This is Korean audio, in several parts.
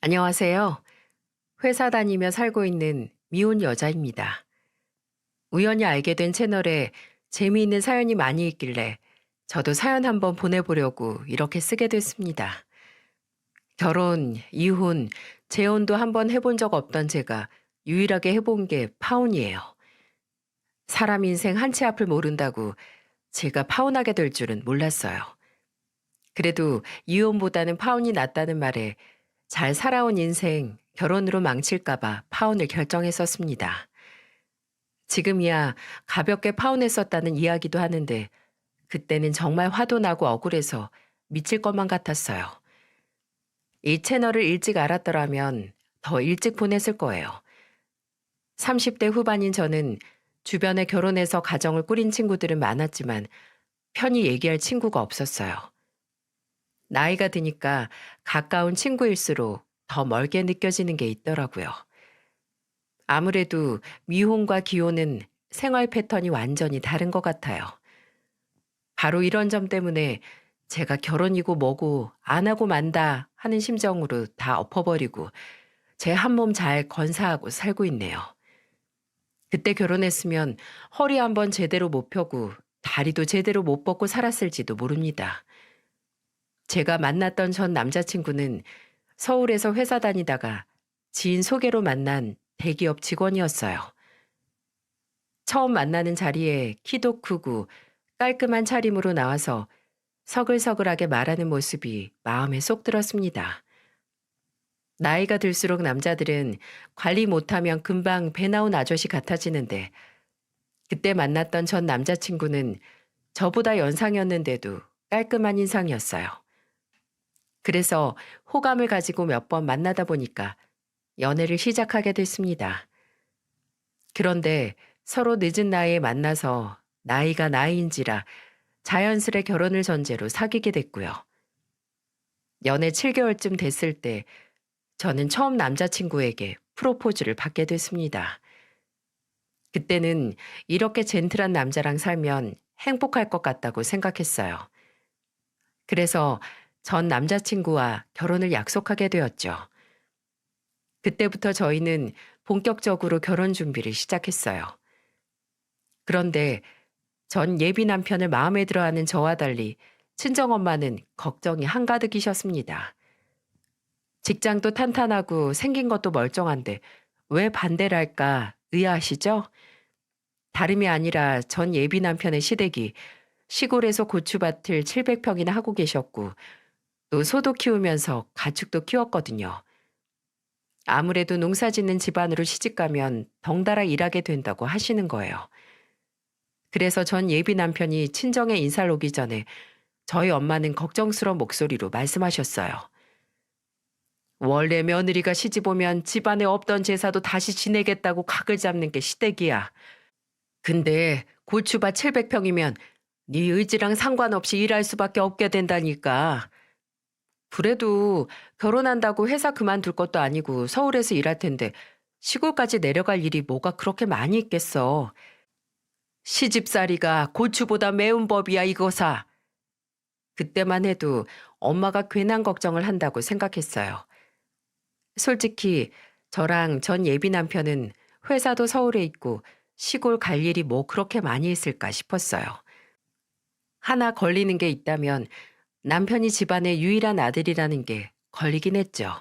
안녕하세요. 회사 다니며 살고 있는 미혼 여자입니다. 우연히 알게 된 채널에 재미있는 사연이 많이 있길래 저도 사연 한번 보내보려고 이렇게 쓰게 됐습니다. 결혼, 이혼, 재혼도 한번 해본 적 없던 제가 유일하게 해본 게 파혼이에요. 사람 인생 한 치 앞을 모른다고 제가 파혼하게 될 줄은 몰랐어요. 그래도 이혼보다는 파혼이 낫다는 말에 잘 살아온 인생 결혼으로 망칠까봐 파혼을 결정했었습니다. 지금이야 가볍게 파혼했었다는 이야기도 하는데 그때는 정말 화도 나고 억울해서 미칠 것만 같았어요. 이 채널을 일찍 알았더라면 더 일찍 보냈을 거예요. 30대 후반인 저는 주변에 결혼해서 가정을 꾸린 친구들은 많았지만 편히 얘기할 친구가 없었어요. 나이가 드니까 가까운 친구일수록 더 멀게 느껴지는 게 있더라고요. 아무래도 미혼과 기혼은 생활 패턴이 완전히 다른 것 같아요. 바로 이런 점 때문에 제가 결혼이고 뭐고 안 하고 만다 하는 심정으로 다 엎어버리고 제 한 몸 잘 건사하고 살고 있네요. 그때 결혼했으면 허리 한번 제대로 못 펴고 다리도 제대로 못 뻗고 살았을지도 모릅니다. 제가 만났던 전 남자친구는 서울에서 회사 다니다가 지인 소개로 만난 대기업 직원이었어요. 처음 만나는 자리에 키도 크고 깔끔한 차림으로 나와서 서글서글하게 말하는 모습이 마음에 쏙 들었습니다. 나이가 들수록 남자들은 관리 못하면 금방 배 나온 아저씨 같아지는데 그때 만났던 전 남자친구는 저보다 연상이었는데도 깔끔한 인상이었어요. 그래서 호감을 가지고 몇 번 만나다 보니까 연애를 시작하게 됐습니다. 그런데 서로 늦은 나이에 만나서 나이가 나이인지라 자연스레 결혼을 전제로 사귀게 됐고요. 연애 7개월쯤 됐을 때 저는 처음 남자친구에게 프로포즈를 받게 됐습니다. 그때는 이렇게 젠틀한 남자랑 살면 행복할 것 같다고 생각했어요. 그래서 전 남자친구와 결혼을 약속하게 되었죠. 그때부터 저희는 본격적으로 결혼 준비를 시작했어요. 그런데 전 예비 남편을 마음에 들어하는 저와 달리 친정엄마는 걱정이 한가득이셨습니다. 직장도 탄탄하고 생긴 것도 멀쩡한데 왜 반대를 할까 의아하시죠? 다름이 아니라 전 예비 남편의 시댁이 시골에서 고추밭을 700평이나 하고 계셨고 또 소도 키우면서 가축도 키웠거든요. 아무래도 농사 짓는 집안으로 시집가면 덩달아 일하게 된다고 하시는 거예요. 그래서 전 예비 남편이 친정에 인사를 오기 전에 저희 엄마는 걱정스러운 목소리로 말씀하셨어요. 원래 며느리가 시집 오면 집안에 없던 제사도 다시 지내겠다고 각을 잡는 게 시댁이야. 근데 고추밭 700평이면 네 의지랑 상관없이 일할 수밖에 없게 된다니까. 그래도 결혼한다고 회사 그만둘 것도 아니고 서울에서 일할 텐데 시골까지 내려갈 일이 뭐가 그렇게 많이 있겠어. 시집살이가 고추보다 매운 법이야 이거사. 그때만 해도 엄마가 괜한 걱정을 한다고 생각했어요. 솔직히 저랑 전 예비 남편은 회사도 서울에 있고 시골 갈 일이 뭐 그렇게 많이 있을까 싶었어요. 하나 걸리는 게 있다면 남편이 집안의 유일한 아들이라는 게 걸리긴 했죠.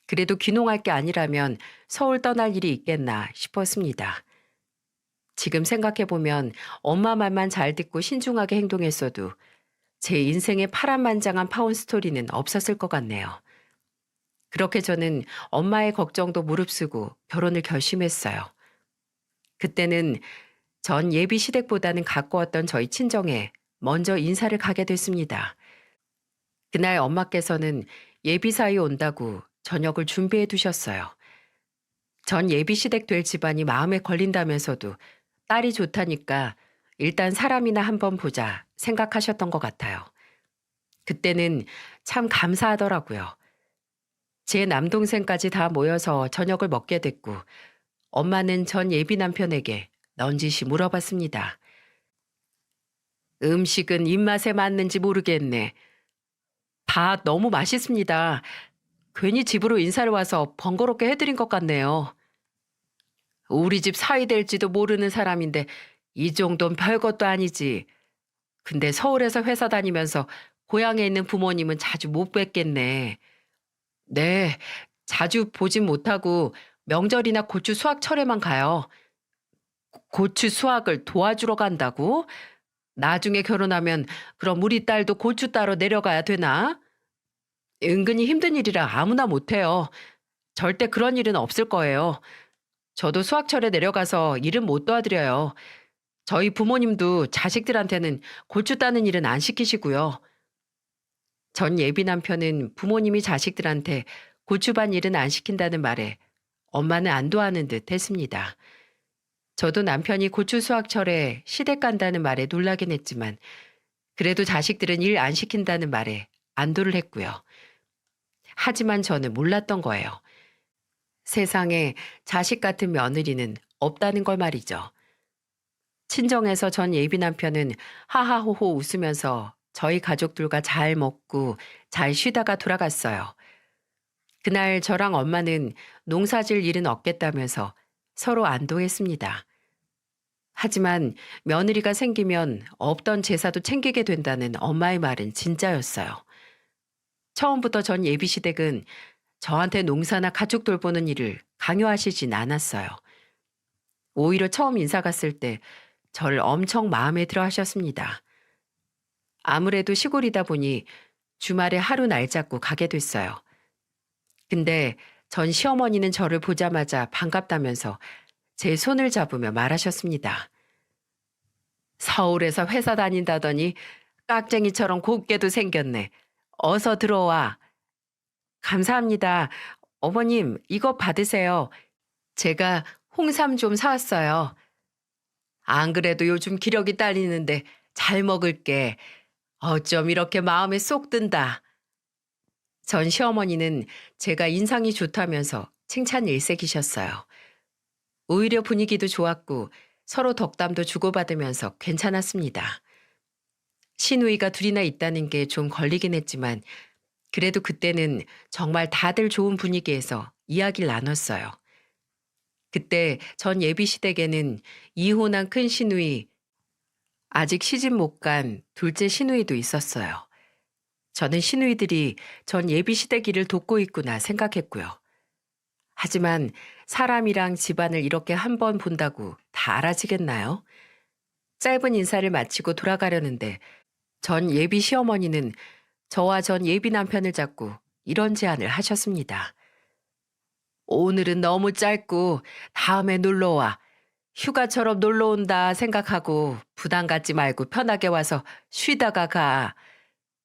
그래도 귀농할 게 아니라면 서울 떠날 일이 있겠나 싶었습니다. 지금 생각해보면 엄마 말만 잘 듣고 신중하게 행동했어도 제 인생에 파란만장한 파혼 스토리는 없었을 것 같네요. 그렇게 저는 엄마의 걱정도 무릅쓰고 결혼을 결심했어요. 그때는 전 예비 시댁보다는 가까웠던 저희 친정에 먼저 인사를 가게 됐습니다. 그날 엄마께서는 예비 사위 온다고 저녁을 준비해 두셨어요. 전 예비 시댁 될 집안이 마음에 걸린다면서도 딸이 좋다니까 일단 사람이나 한번 보자 생각하셨던 것 같아요. 그때는 참 감사하더라고요. 제 남동생까지 다 모여서 저녁을 먹게 됐고 엄마는 전 예비 남편에게 넌지시 물어봤습니다. 음식은 입맛에 맞는지 모르겠네. 다 너무 맛있습니다. 괜히 집으로 인사를 와서 번거롭게 해드린 것 같네요. 우리 집 사위 될지도 모르는 사람인데 이 정도는 별것도 아니지. 근데 서울에서 회사 다니면서 고향에 있는 부모님은 자주 못 뵙겠네. 네, 자주 보진 못하고 명절이나 고추 수확철에만 가요. 고추 수확을 도와주러 간다고? 나중에 결혼하면 그럼 우리 딸도 고추 따러 내려가야 되나? 은근히 힘든 일이라 아무나 못해요. 절대 그런 일은 없을 거예요. 저도 수학철에 내려가서 일은 못 도와드려요. 저희 부모님도 자식들한테는 고추 따는 일은 안 시키시고요. 전 예비 남편은 부모님이 자식들한테 고추반 일은 안 시킨다는 말에 엄마는 안도하는 듯 했습니다. 저도 남편이 고추 수확철에 시댁 간다는 말에 놀라긴 했지만 그래도 자식들은 일 안 시킨다는 말에 안도를 했고요. 하지만 저는 몰랐던 거예요. 세상에 자식 같은 며느리는 없다는 걸 말이죠. 친정에서 전 예비 남편은 하하호호 웃으면서 저희 가족들과 잘 먹고 잘 쉬다가 돌아갔어요. 그날 저랑 엄마는 농사질 일은 없겠다면서 서로 안도했습니다. 하지만 며느리가 생기면 없던 제사도 챙기게 된다는 엄마의 말은 진짜였어요. 처음부터 전 예비시댁은 저한테 농사나 가족 돌보는 일을 강요하시진 않았어요. 오히려 처음 인사 갔을 때 절 엄청 마음에 들어 하셨습니다. 아무래도 시골이다 보니 주말에 하루 날 잡고 가게 됐어요. 근데 전 시어머니는 저를 보자마자 반갑다면서 제 손을 잡으며 말하셨습니다. 서울에서 회사 다닌다더니 깍쟁이처럼 곱게도 생겼네. 어서 들어와. 감사합니다. 어머님, 이거 받으세요. 제가 홍삼 좀 사왔어요. 안 그래도 요즘 기력이 딸리는데 잘 먹을게. 어쩜 이렇게 마음에 쏙 든다. 전 시어머니는 제가 인상이 좋다면서 칭찬 일색이셨어요. 오히려 분위기도 좋았고 서로 덕담도 주고받으면서 괜찮았습니다. 시누이가 둘이나 있다는 게 좀 걸리긴 했지만 그래도 그때는 정말 다들 좋은 분위기에서 이야기를 나눴어요. 그때 전 예비 시댁에는 이혼한 큰 시누이, 아직 시집 못 간 둘째 시누이도 있었어요. 저는 시누이들이 전 예비 시댁 일을 돕고 있구나 생각했고요. 하지만 사람이랑 집안을 이렇게 한 번 본다고 다 알아지겠나요? 짧은 인사를 마치고 돌아가려는데 전 예비 시어머니는 저와 전 예비 남편을 잡고 이런 제안을 하셨습니다. 오늘은 너무 짧고 다음에 놀러와. 휴가처럼 놀러 온다 생각하고 부담 갖지 말고 편하게 와서 쉬다가 가.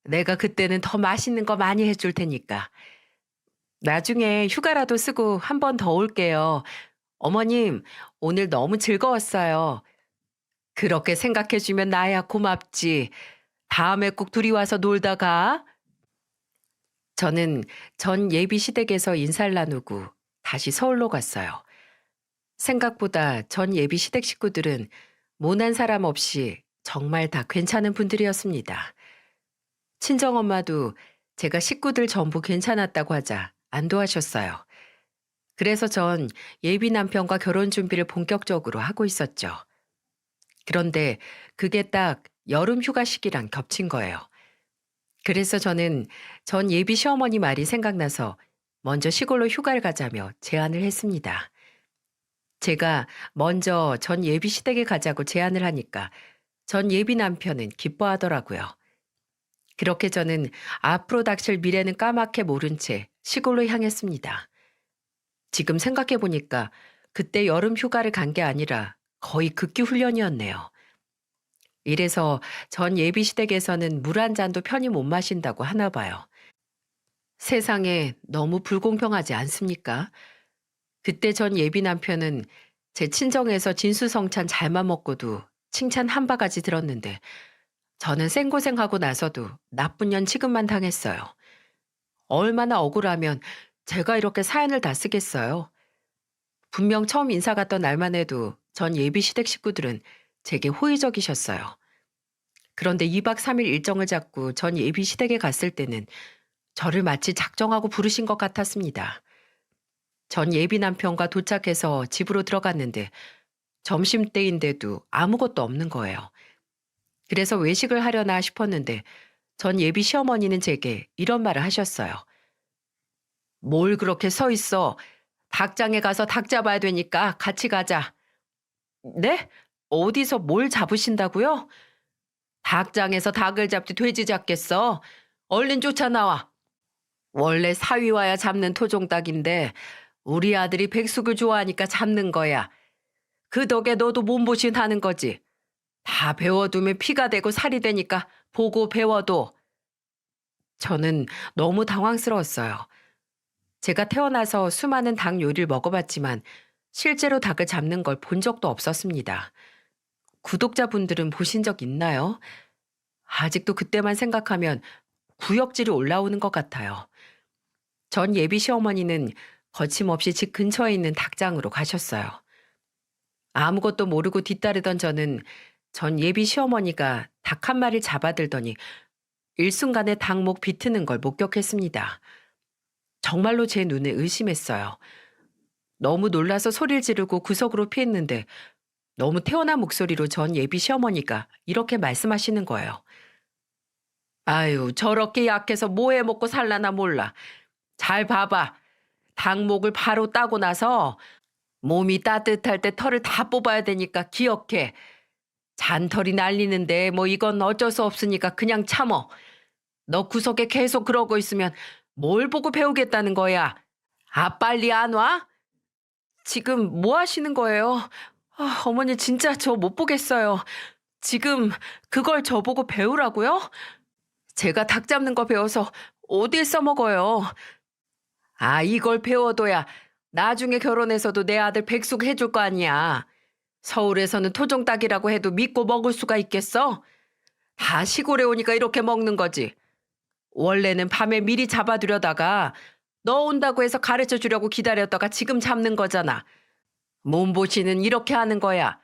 내가 그때는 더 맛있는 거 많이 해줄 테니까. 나중에 휴가라도 쓰고 한 번 더 올게요. 어머님, 오늘 너무 즐거웠어요. 그렇게 생각해주면 나야 고맙지. 다음에 꼭 둘이 와서 놀다 가. 저는 전 예비 시댁에서 인사를 나누고 다시 서울로 갔어요. 생각보다 전 예비 시댁 식구들은 모난 사람 없이 정말 다 괜찮은 분들이었습니다. 친정엄마도 제가 식구들 전부 괜찮았다고 하자 안도하셨어요. 그래서 전 예비 남편과 결혼 준비를 본격적으로 하고 있었죠. 그런데 그게 딱 여름 휴가 시기랑 겹친 거예요. 그래서 저는 전 예비 시어머니 말이 생각나서 먼저 시골로 휴가를 가자며 제안을 했습니다. 제가 먼저 전 예비 시댁에 가자고 제안을 하니까 전 예비 남편은 기뻐하더라고요. 그렇게 저는 앞으로 닥칠 미래는 까맣게 모른 채 시골로 향했습니다. 지금 생각해 보니까 그때 여름 휴가를 간 게 아니라 거의 극기 훈련이었네요. 이래서 전 예비 시댁에서는 물 한 잔도 편히 못 마신다고 하나 봐요. 세상에 너무 불공평하지 않습니까? 그때 전 예비 남편은 제 친정에서 진수성찬 잘만 먹고도 칭찬 한 바가지 들었는데 저는 생고생하고 나서도 나쁜 년 취급만 당했어요. 얼마나 억울하면 제가 이렇게 사연을 다 쓰겠어요. 분명 처음 인사 갔던 날만 해도 전 예비 시댁 식구들은 제게 호의적이셨어요. 그런데 2박 3일 일정을 잡고 전 예비 시댁에 갔을 때는 저를 마치 작정하고 부르신 것 같았습니다. 전 예비 남편과 도착해서 집으로 들어갔는데 점심때인데도 아무것도 없는 거예요. 그래서 외식을 하려나 싶었는데 전 예비 시어머니는 제게 이런 말을 하셨어요. 뭘 그렇게 서 있어? 닭장에 가서 닭 잡아야 되니까 같이 가자. 네? 어디서 뭘 잡으신다고요? 닭장에서 닭을 잡지 돼지 잡겠어. 얼른 쫓아 나와. 원래 사위 와야 잡는 토종닭인데 우리 아들이 백숙을 좋아하니까 잡는 거야. 그 덕에 너도 몸보신 하는 거지. 다 배워두면 피가 되고 살이 되니까 보고 배워도. 저는 너무 당황스러웠어요. 제가 태어나서 수많은 닭 요리를 먹어봤지만 실제로 닭을 잡는 걸 본 적도 없었습니다. 구독자분들은 보신 적 있나요? 아직도 그때만 생각하면 구역질이 올라오는 것 같아요. 전 예비 시어머니는 거침없이 집 근처에 있는 닭장으로 가셨어요. 아무것도 모르고 뒤따르던 저는 전 예비 시어머니가 닭 한 마리를 잡아들더니 일순간에 닭목 비트는 걸 목격했습니다. 정말로 제 눈에 의심했어요. 너무 놀라서 소리를 지르고 구석으로 피했는데 너무 태어난 목소리로 전 예비 시어머니가 이렇게 말씀하시는 거예요. 아유, 저렇게 약해서 뭐 해 먹고 살라나 몰라. 잘 봐봐. 닭목을 바로 따고 나서 몸이 따뜻할 때 털을 다 뽑아야 되니까 기억해. 잔털이 날리는데 뭐 이건 어쩔 수 없으니까 그냥 참어. 너 구석에 계속 그러고 있으면 뭘 보고 배우겠다는 거야. 아, 빨리 안 와? 지금 뭐 하시는 거예요? 아, 어머니 진짜 저 못 보겠어요. 지금 그걸 저보고 배우라고요? 제가 닭 잡는 거 배워서 어딜 써먹어요. 아, 이걸 배워둬야 나중에 결혼해서도 내 아들 백숙 해줄 거 아니야. 서울에서는 토종닭이라고 해도 믿고 먹을 수가 있겠어? 다 시골에 오니까 이렇게 먹는 거지. 원래는 밤에 미리 잡아두려다가 너 온다고 해서 가르쳐 주려고 기다렸다가 지금 잡는 거잖아. 몸보신은 이렇게 하는 거야.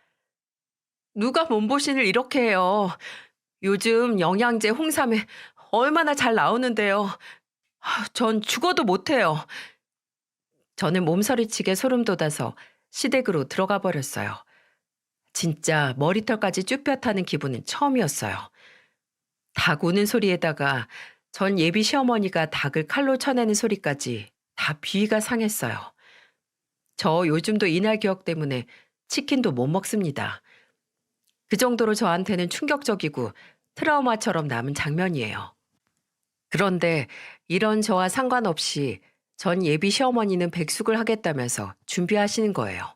누가 몸보신을 이렇게 해요. 요즘 영양제 홍삼에 얼마나 잘 나오는데요. 전 죽어도 못해요. 저는 몸서리치게 소름 돋아서 시댁으로 들어가 버렸어요. 진짜 머리털까지 쭈뼛하는 기분은 처음이었어요. 닭 우는 소리에다가 전 예비 시어머니가 닭을 칼로 쳐내는 소리까지 다 비위가 상했어요. 저 요즘도 이날 기억 때문에 치킨도 못 먹습니다. 그 정도로 저한테는 충격적이고 트라우마처럼 남은 장면이에요. 그런데 이런 저와 상관없이 전 예비 시어머니는 백숙을 하겠다면서 준비하시는 거예요.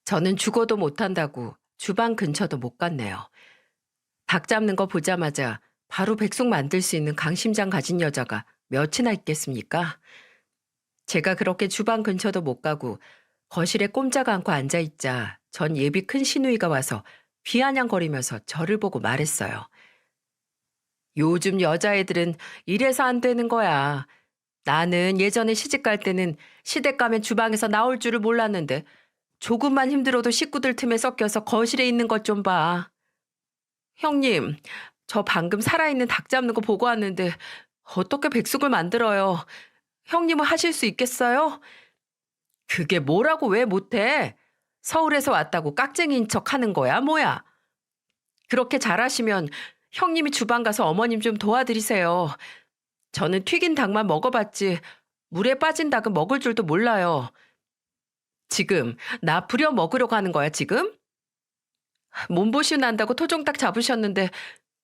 저는 죽어도 못한다고 주방 근처도 못 갔네요. 닭 잡는 거 보자마자 바로 백숙 만들 수 있는 강심장 가진 여자가 몇이나 있겠습니까? 제가 그렇게 주방 근처도 못 가고 거실에 꼼짝 않고 앉아있자 전 예비 큰 시누이가 와서 비아냥거리면서 저를 보고 말했어요. 요즘 여자애들은 이래서 안 되는 거야. 나는 예전에 시집 갈 때는 시댁 가면 주방에서 나올 줄을 몰랐는데 조금만 힘들어도 식구들 틈에 섞여서 거실에 있는 것 좀 봐. 형님, 저 방금 살아있는 닭 잡는 거 보고 왔는데 어떻게 백숙을 만들어요? 형님은 하실 수 있겠어요? 그게 뭐라고 왜 못해? 서울에서 왔다고 깍쟁이인 척 하는 거야, 뭐야? 그렇게 잘하시면 형님이 주방 가서 어머님 좀 도와드리세요. 저는 튀긴 닭만 먹어봤지 물에 빠진 닭은 먹을 줄도 몰라요. 지금 나 부려 먹으려고 하는 거야, 지금? 몸보신 난다고 토종닭 잡으셨는데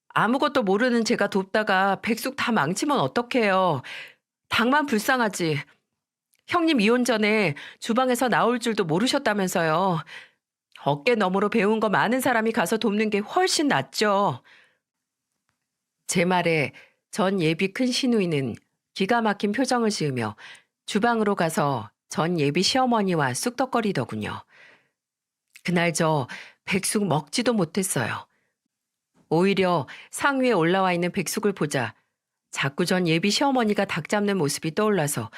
아무것도 모르는 제가 돕다가 백숙 다 망치면 어떡해요. 닭만 불쌍하지. 형님 이혼 전에 주방에서 나올 줄도 모르셨다면서요. 어깨 너머로 배운 거 많은 사람이 가서 돕는 게 훨씬 낫죠. 제 말에 전 예비 큰 시누이는 기가 막힌 표정을 지으며 주방으로 가서 전 예비 시어머니와 쑥덕거리더군요. 그날 저 백숙 먹지도 못했어요. 오히려 상위에 올라와 있는 백숙을 보자 자꾸 전 예비 시어머니가 닭 잡는 모습이 떠올라서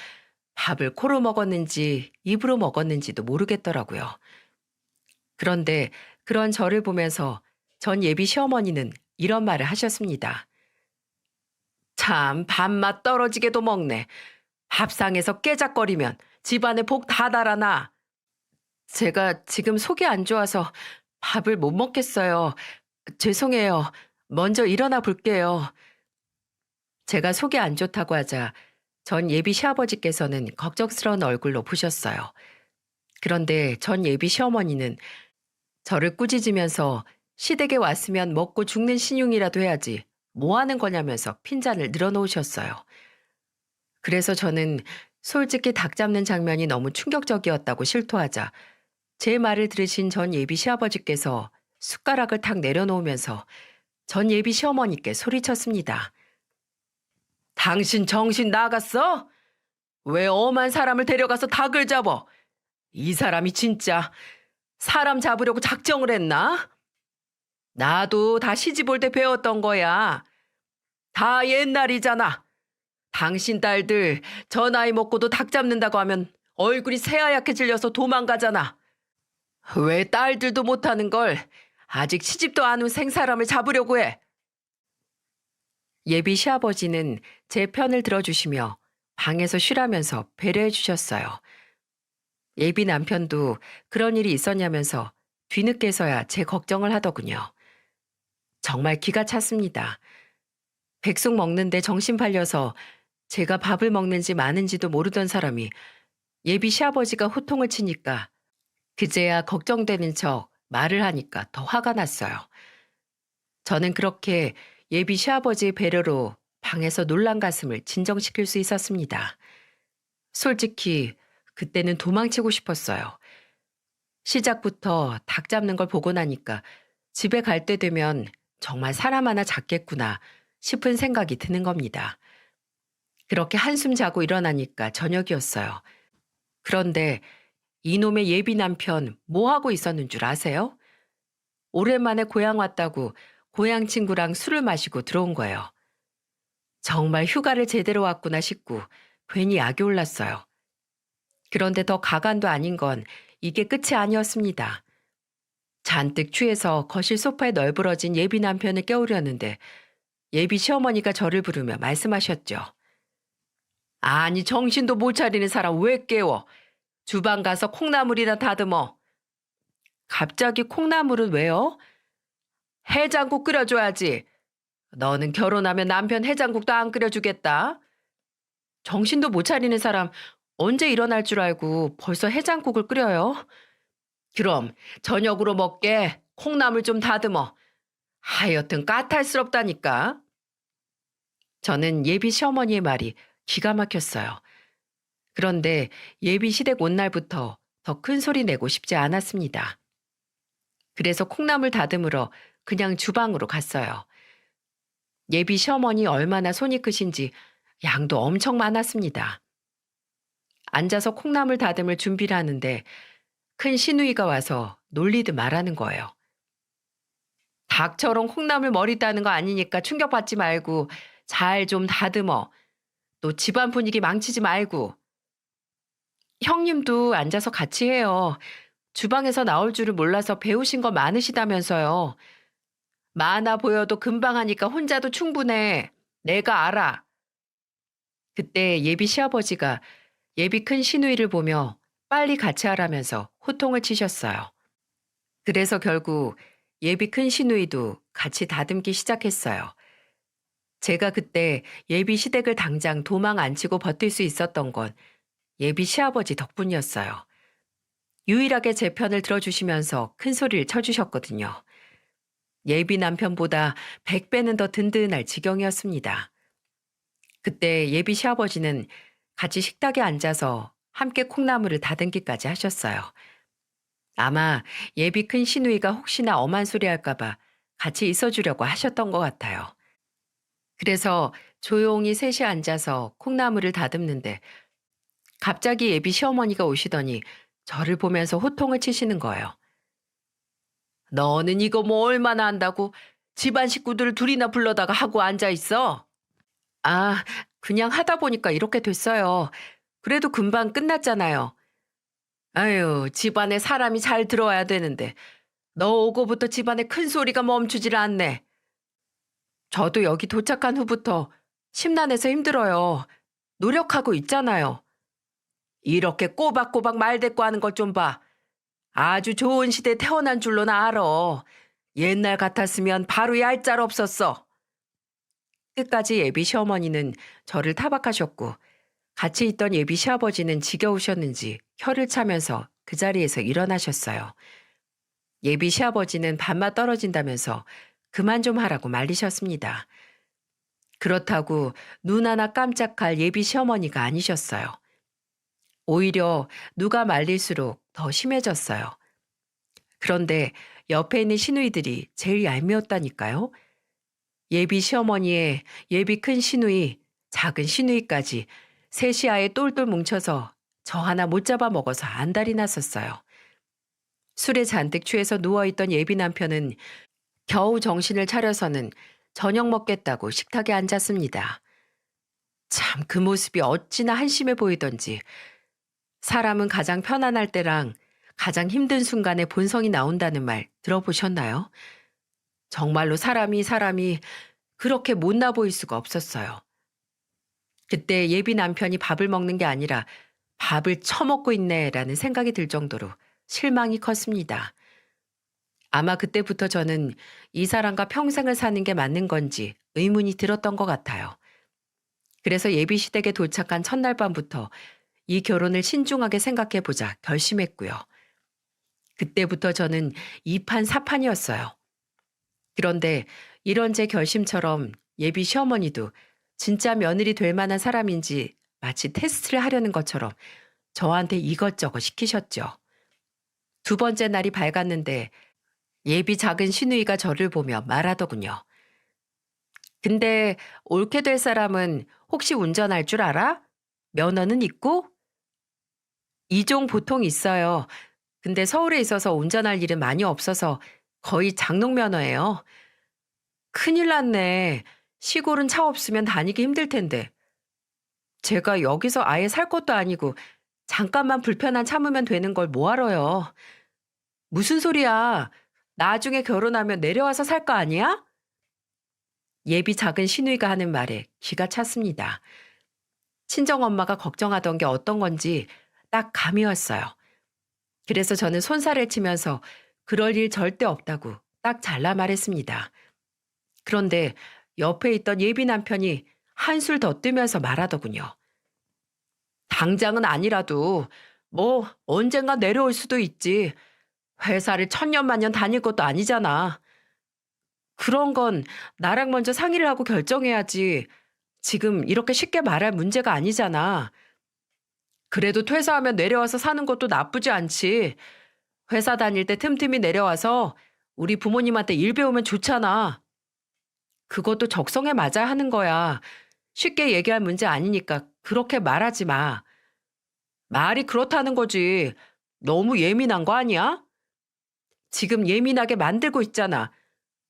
밥을 코로 먹었는지 입으로 먹었는지도 모르겠더라고요. 그런데 그런 저를 보면서 전 예비 시어머니는 이런 말을 하셨습니다. 참 밥맛 떨어지게도 먹네. 밥상에서 깨작거리면 집안에 복 다 달아나. 제가 지금 속이 안 좋아서 밥을 못 먹겠어요. 죄송해요. 먼저 일어나 볼게요. 제가 속이 안 좋다고 하자 전 예비 시아버지께서는 걱정스러운 얼굴로 보셨어요. 그런데 전 예비 시어머니는 저를 꾸짖으면서 시댁에 왔으면 먹고 죽는 신용이라도 해야지 뭐 하는 거냐면서 핀잔을 늘어놓으셨어요. 그래서 저는 솔직히 닭 잡는 장면이 너무 충격적이었다고 실토하자 제 말을 들으신 전 예비 시아버지께서 숟가락을 탁 내려놓으면서 전 예비 시어머니께 소리쳤습니다. 당신 정신 나갔어? 왜 엄한 사람을 데려가서 닭을 잡어? 이 사람이 진짜 사람 잡으려고 작정을 했나? 나도 다 시집 올 때 배웠던 거야. 다 옛날이잖아. 당신 딸들 저 나이 먹고도 닭 잡는다고 하면 얼굴이 새하얗게 질려서 도망가잖아. 왜 딸들도 못하는 걸 아직 시집도 안 온 생사람을 잡으려고 해? 예비 시아버지는 제 편을 들어주시며 방에서 쉬라면서 배려해 주셨어요. 예비 남편도 그런 일이 있었냐면서 뒤늦게서야 제 걱정을 하더군요. 정말 기가 찼습니다. 백숙 먹는데 정신 팔려서 제가 밥을 먹는지 마는지도 모르던 사람이 예비 시아버지가 호통을 치니까 그제야 걱정되는 척 말을 하니까 더 화가 났어요. 저는 그렇게 예비 시아버지의 배려로 방에서 놀란 가슴을 진정시킬 수 있었습니다. 솔직히 그때는 도망치고 싶었어요. 시작부터 닭 잡는 걸 보고 나니까 집에 갈 때 되면 정말 사람 하나 잡겠구나 싶은 생각이 드는 겁니다. 그렇게 한숨 자고 일어나니까 저녁이었어요. 그런데 이놈의 예비 남편 뭐 하고 있었는 줄 아세요? 오랜만에 고향 왔다고 고향 친구랑 술을 마시고 들어온 거예요. 정말 휴가를 제대로 왔구나 싶고 괜히 약이 올랐어요. 그런데 더 가관도 아닌 건 이게 끝이 아니었습니다. 잔뜩 취해서 거실 소파에 널브러진 예비 남편을 깨우려는데 예비 시어머니가 저를 부르며 말씀하셨죠. 아니 정신도 못 차리는 사람 왜 깨워? 주방 가서 콩나물이나 다듬어. 갑자기 콩나물은 왜요? 해장국 끓여줘야지. 너는 결혼하면 남편 해장국도 안 끓여주겠다. 정신도 못 차리는 사람 언제 일어날 줄 알고 벌써 해장국을 끓여요? 그럼 저녁으로 먹게 콩나물 좀 다듬어. 하여튼 까탈스럽다니까. 저는 예비 시어머니의 말이 기가 막혔어요. 그런데 예비 시댁 온 날부터 더 큰 소리 내고 싶지 않았습니다. 그래서 콩나물 다듬으러 그냥 주방으로 갔어요. 예비 시어머니 얼마나 손이 크신지 양도 엄청 많았습니다. 앉아서 콩나물 다듬을 준비를 하는데 큰 시누이가 와서 놀리듯 말하는 거예요. 닭처럼 콩나물 머리 따는 거 아니니까 충격받지 말고 잘 좀 다듬어. 또 집안 분위기 망치지 말고. 형님도 앉아서 같이 해요. 주방에서 나올 줄을 몰라서 배우신 거 많으시다면서요. 많아 보여도 금방 하니까 혼자도 충분해. 내가 알아. 그때 예비 시아버지가 예비 큰 시누이를 보며 빨리 같이 하라면서 호통을 치셨어요. 그래서 결국 예비 큰 시누이도 같이 다듬기 시작했어요. 제가 그때 예비 시댁을 당장 도망 안 치고 버틸 수 있었던 건 예비 시아버지 덕분이었어요. 유일하게 제 편을 들어주시면서 큰 소리를 쳐주셨거든요. 예비 남편보다 100배는 더 든든할 지경이었습니다. 그때 예비 시아버지는 같이 식탁에 앉아서 함께 콩나물을 다듬기까지 하셨어요. 아마 예비 큰 시누이가 혹시나 엄한 소리 할까봐 같이 있어주려고 하셨던 것 같아요. 그래서 조용히 셋이 앉아서 콩나물을 다듬는데 갑자기 예비 시어머니가 오시더니 저를 보면서 호통을 치시는 거예요. 너는 이거 뭐 얼마나 한다고 집안 식구들을 둘이나 불러다가 하고 앉아있어? 아, 그냥 하다 보니까 이렇게 됐어요. 그래도 금방 끝났잖아요. 아유, 집안에 사람이 잘 들어와야 되는데 너 오고부터 집안에 큰 소리가 멈추질 않네. 저도 여기 도착한 후부터 심란해서 힘들어요. 노력하고 있잖아요. 이렇게 꼬박꼬박 말대꾸 하는 것 좀 봐. 아주 좋은 시대에 태어난 줄로 나 알아. 옛날 같았으면 바로 얄짤 없었어. 끝까지 예비 시어머니는 저를 타박하셨고 같이 있던 예비 시아버지는 지겨우셨는지 혀를 차면서 그 자리에서 일어나셨어요. 예비 시아버지는 밥맛 떨어진다면서 그만 좀 하라고 말리셨습니다. 그렇다고 눈 하나 깜짝할 예비 시어머니가 아니셨어요. 오히려 누가 말릴수록 더 심해졌어요. 그런데 옆에 있는 시누이들이 제일 얄미웠다니까요. 예비 시어머니의 예비 큰 시누이, 작은 시누이까지 셋이 아예 똘똘 뭉쳐서 저 하나 못 잡아 먹어서 안달이 났었어요. 술에 잔뜩 취해서 누워있던 예비 남편은 겨우 정신을 차려서는 저녁 먹겠다고 식탁에 앉았습니다. 참 그 모습이 어찌나 한심해 보이던지 사람은 가장 편안할 때랑 가장 힘든 순간에 본성이 나온다는 말 들어보셨나요? 정말로 사람이 그렇게 못나 보일 수가 없었어요. 그때 예비 남편이 밥을 먹는 게 아니라 밥을 처먹고 있네라는 생각이 들 정도로 실망이 컸습니다. 아마 그때부터 저는 이 사람과 평생을 사는 게 맞는 건지 의문이 들었던 것 같아요. 그래서 예비 시댁에 도착한 첫날 밤부터 이 결혼을 신중하게 생각해 보자 결심했고요. 그때부터 저는 이판사판이었어요. 그런데 이런 제 결심처럼 예비 시어머니도 진짜 며느리 될 만한 사람인지 마치 테스트를 하려는 것처럼 저한테 이것저것 시키셨죠. 두 번째 날이 밝았는데 예비 작은 시누이가 저를 보며 말하더군요. 근데 옳게 될 사람은 혹시 운전할 줄 알아? 면허는 있고? 이종 보통 있어요. 근데 서울에 있어서 운전할 일은 많이 없어서 거의 장롱 면허예요. 큰일 났네. 시골은 차 없으면 다니기 힘들 텐데. 제가 여기서 아예 살 것도 아니고 잠깐만 불편한 참으면 되는 걸 뭐하러요. 무슨 소리야. 나중에 결혼하면 내려와서 살 거 아니야? 예비 작은 시누이가 하는 말에 기가 찼습니다. 친정엄마가 걱정하던 게 어떤 건지 딱 감이 왔어요. 그래서 저는 손살을 치면서 그럴 일 절대 없다고 딱 잘라 말했습니다. 그런데 옆에 있던 예비 남편이 한술 더 뜨면서 말하더군요. 당장은 아니라도 뭐 언젠가 내려올 수도 있지. 회사를 천년만년 다닐 것도 아니잖아. 그런 건 나랑 먼저 상의를 하고 결정해야지. 지금 이렇게 쉽게 말할 문제가 아니잖아. 그래도 퇴사하면 내려와서 사는 것도 나쁘지 않지. 회사 다닐 때 틈틈이 내려와서 우리 부모님한테 일 배우면 좋잖아. 그것도 적성에 맞아야 하는 거야. 쉽게 얘기할 문제 아니니까 그렇게 말하지 마. 말이 그렇다는 거지. 너무 예민한 거 아니야? 지금 예민하게 만들고 있잖아.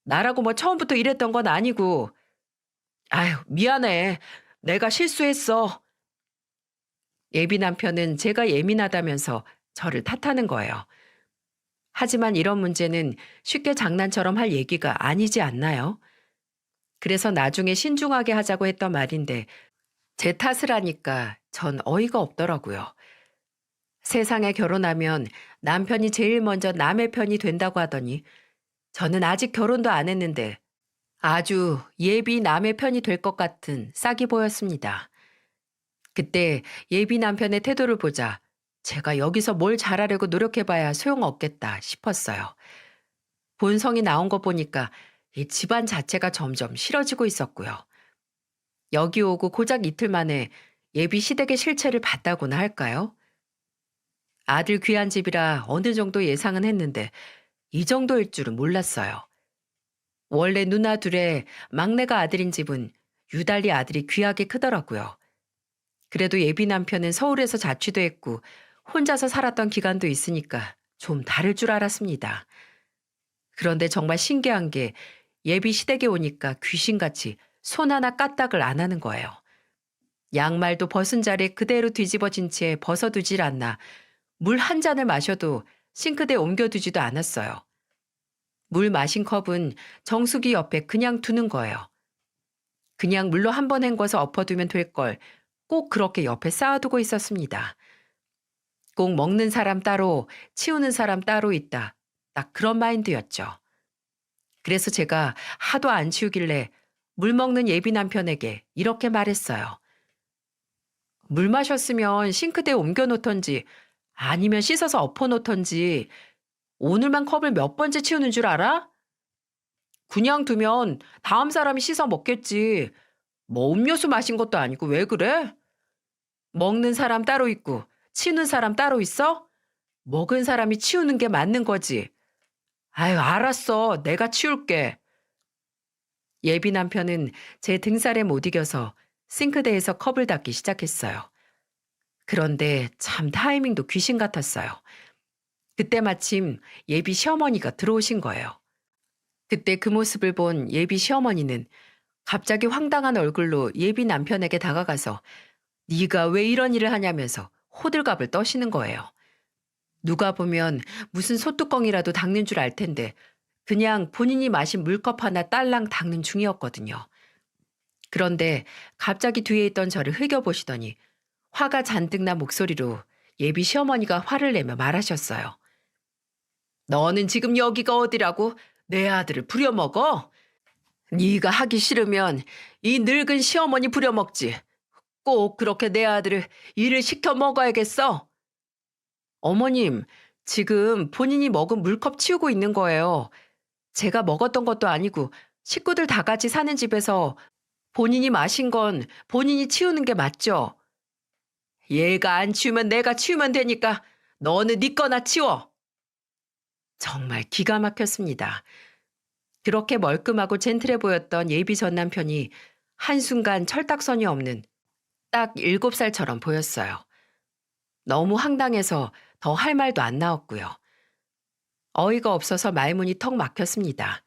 나라고 뭐 처음부터 이랬던 건 아니고. 아유, 미안해. 내가 실수했어. 예비 남편은 제가 예민하다면서 저를 탓하는 거예요. 하지만 이런 문제는 쉽게 장난처럼 할 얘기가 아니지 않나요? 그래서 나중에 신중하게 하자고 했던 말인데 제 탓을 하니까 전 어이가 없더라고요. 세상에 결혼하면 남편이 제일 먼저 남의 편이 된다고 하더니 저는 아직 결혼도 안 했는데 아주 예비 남의 편이 될 것 같은 싹이 보였습니다. 그때 예비 남편의 태도를 보자 제가 여기서 뭘 잘하려고 노력해봐야 소용없겠다 싶었어요. 본성이 나온 거 보니까 이 집안 자체가 점점 싫어지고 있었고요. 여기 오고 고작 이틀 만에 예비 시댁의 실체를 봤다고나 할까요? 아들 귀한 집이라 어느 정도 예상은 했는데 이 정도일 줄은 몰랐어요. 원래 누나 둘의 막내가 아들인 집은 유달리 아들이 귀하게 크더라고요. 그래도 예비 남편은 서울에서 자취도 했고 혼자서 살았던 기간도 있으니까 좀 다를 줄 알았습니다. 그런데 정말 신기한 게 예비 시댁에 오니까 귀신같이 손 하나 까딱을 안 하는 거예요. 양말도 벗은 자리에 그대로 뒤집어진 채 벗어두질 않나 물 한 잔을 마셔도 싱크대에 옮겨두지도 않았어요. 물 마신 컵은 정수기 옆에 그냥 두는 거예요. 그냥 물로 한 번 헹궈서 엎어두면 될 걸 꼭 그렇게 옆에 쌓아두고 있었습니다. 꼭 먹는 사람 따로, 치우는 사람 따로 있다. 딱 그런 마인드였죠. 그래서 제가 하도 안 치우길래 물 먹는 예비 남편에게 이렇게 말했어요. 물 마셨으면 싱크대에 옮겨 놓던지 아니면 씻어서 엎어 놓던지 오늘만 컵을 몇 번째 치우는 줄 알아? 그냥 두면 다음 사람이 씻어 먹겠지. 뭐 음료수 마신 것도 아니고 왜 그래? 먹는 사람 따로 있고 치우는 사람 따로 있어? 먹은 사람이 치우는 게 맞는 거지. 아유, 알았어. 내가 치울게. 예비 남편은 제 등살에 못 이겨서 싱크대에서 컵을 닦기 시작했어요. 그런데 참 타이밍도 귀신 같았어요. 그때 마침 예비 시어머니가 들어오신 거예요. 그때 그 모습을 본 예비 시어머니는 갑자기 황당한 얼굴로 예비 남편에게 다가가서 네가 왜 이런 일을 하냐면서 호들갑을 떠시는 거예요. 누가 보면 무슨 소뚜껑이라도 닦는 줄 알 텐데 그냥 본인이 마신 물컵 하나 딸랑 닦는 중이었거든요. 그런데 갑자기 뒤에 있던 저를 흘겨보시더니 화가 잔뜩 난 목소리로 예비 시어머니가 화를 내며 말하셨어요. 너는 지금 여기가 어디라고 내 아들을 부려먹어? 네가 하기 싫으면 이 늙은 시어머니 부려먹지. 꼭 그렇게 내 아들을 일을 시켜 먹어야겠어? 어머님, 지금 본인이 먹은 물컵 치우고 있는 거예요. 제가 먹었던 것도 아니고 식구들 다 같이 사는 집에서 본인이 마신 건 본인이 치우는 게 맞죠? 얘가 안 치우면 내가 치우면 되니까 너는 네 거나 치워. 정말 기가 막혔습니다. 그렇게 멀끔하고 젠틀해 보였던 예비 전 남편이 한순간 철딱선이 없는 딱 7살처럼 보였어요. 너무 황당해서 더 할 말도 안 나왔고요. 어이가 없어서 말문이 턱 막혔습니다.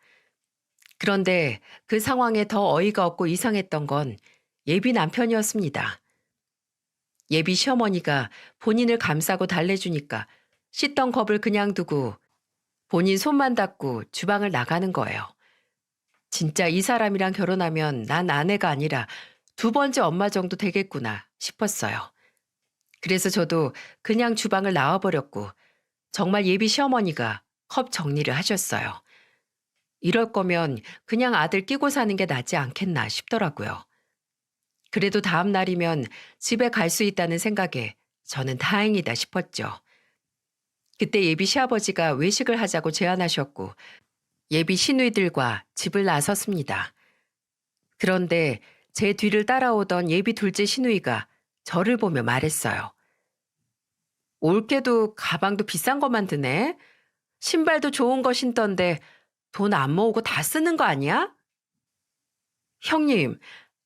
그런데 그 상황에 더 어이가 없고 이상했던 건 예비 남편이었습니다. 예비 시어머니가 본인을 감싸고 달래주니까 씻던 컵을 그냥 두고 본인 손만 닦고 주방을 나가는 거예요. 진짜 이 사람이랑 결혼하면 난 아내가 아니라 두 번째 엄마 정도 되겠구나 싶었어요. 그래서 저도 그냥 주방을 나와버렸고 정말 예비 시어머니가 컵 정리를 하셨어요. 이럴 거면 그냥 아들 끼고 사는 게 낫지 않겠나 싶더라고요. 그래도 다음 날이면 집에 갈 수 있다는 생각에 저는 다행이다 싶었죠. 그때 예비 시아버지가 외식을 하자고 제안하셨고 예비 시누이들과 집을 나섰습니다. 그런데 제 뒤를 따라오던 예비 둘째 시누이가 저를 보며 말했어요. 올케도 가방도 비싼 것만 드네. 신발도 좋은 거 신던데 돈 안 모으고 다 쓰는 거 아니야? 형님,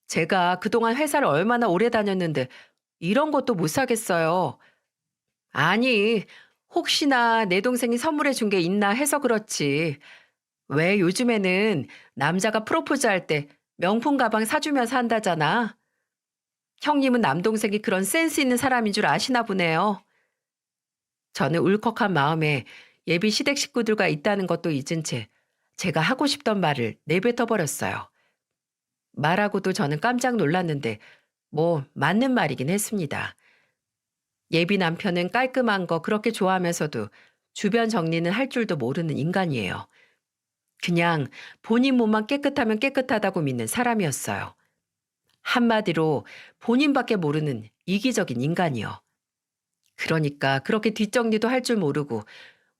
제가 그동안 회사를 얼마나 오래 다녔는데 이런 것도 못 사겠어요. 아니, 혹시나 내 동생이 선물해 준 게 있나 해서 그렇지. 왜 요즘에는 남자가 프로포즈 할 때 명품 가방 사주면서 한다잖아. 형님은 남동생이 그런 센스 있는 사람인 줄 아시나 보네요. 저는 울컥한 마음에 예비 시댁 식구들과 있다는 것도 잊은 채 제가 하고 싶던 말을 내뱉어 버렸어요. 말하고도 저는 깜짝 놀랐는데 뭐 맞는 말이긴 했습니다. 예비 남편은 깔끔한 거 그렇게 좋아하면서도 주변 정리는 할 줄도 모르는 인간이에요. 그냥 본인 몸만 깨끗하면 깨끗하다고 믿는 사람이었어요. 한마디로 본인밖에 모르는 이기적인 인간이요. 그러니까 그렇게 뒷정리도 할 줄 모르고